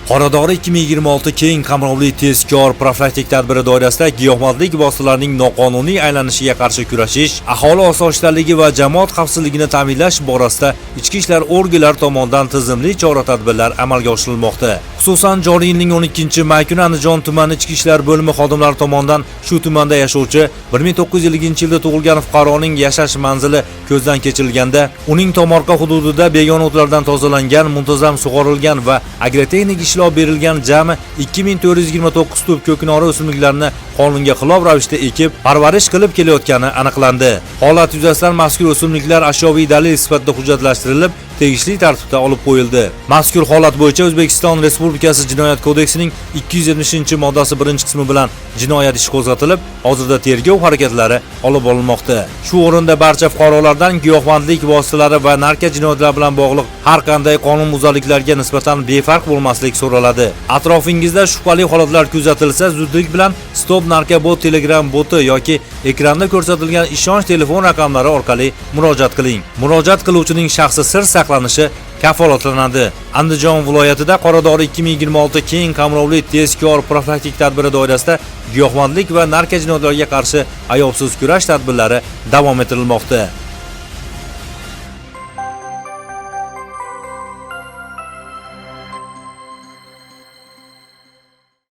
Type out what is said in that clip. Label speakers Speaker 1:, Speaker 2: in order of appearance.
Speaker 1: Qoradori 2026 keng qamrovli tezkor profilaktik tadbiri doirasida giyohvandlik vositalarining noqonuniy aylanishiga qarshi kurashish, aholi osoyishtaligi va jamoat xavfsizligini ta'minlash borasida ichki ishlar organlari tomonidan tizimli chora-tadbirlar amalga oshirilmoqda. Xususan, joriy yilning 12-may kuni Andijon tumani ichki ishlar bo'limi xodimlari tomonidan shu tumanda yashovchi 1950-yilda tug'ilgan fuqaroning yashash manzili ko'zdan kechirilganda, uning tomorqa hududida begona o'tlardan tozalangan, muntazam sug'orilgan va agrotexnik ishlov berilgan jami 2429 tup ko'knori o'simliklarni qonunga xilof ravishda ekib, parvarish qilib kelayotgani aniqlandi. Holat yuzasidan mazkur o'simliklar ashyoviy dalil sifatida hujjatlashtirilib, tegishli tartibda olib qo'yildi. Mazkur holat bo'yicha O'zbekiston Respublikasi Jinoyat kodeksining 270-moddasi 1-qismi bilan jinoyat ishi qo'zg'atilib, hozirda tergov harakatlari olib borilmoqda. Shu o'rinda barcha fuqarolardan giyohvandlik vositalari va narko jinoyatlari bilan bog'liq har qanday qonunbuzarliklarga nisbatan befarq bo'lmaslik so'raladi. Atrofingizda shubhali holatlar kuzatilsa, zudlik bilan Stop Narkobot Telegram boti yoki ekranda ko'rsatilgan ishonch telefon raqamlari orqali murojaat qiling. Murojaat qiluvchining shaxsi sir saqlanishi kafolatlanadi. Andijon viloyatida Qoradori 2026 keng qamrovli tezkor profilaktik tadbiri doirasida giyohvandlik va narko jinoyatlariga qarshi ayovsiz kurash tadbirlari davom ettirilmoqda.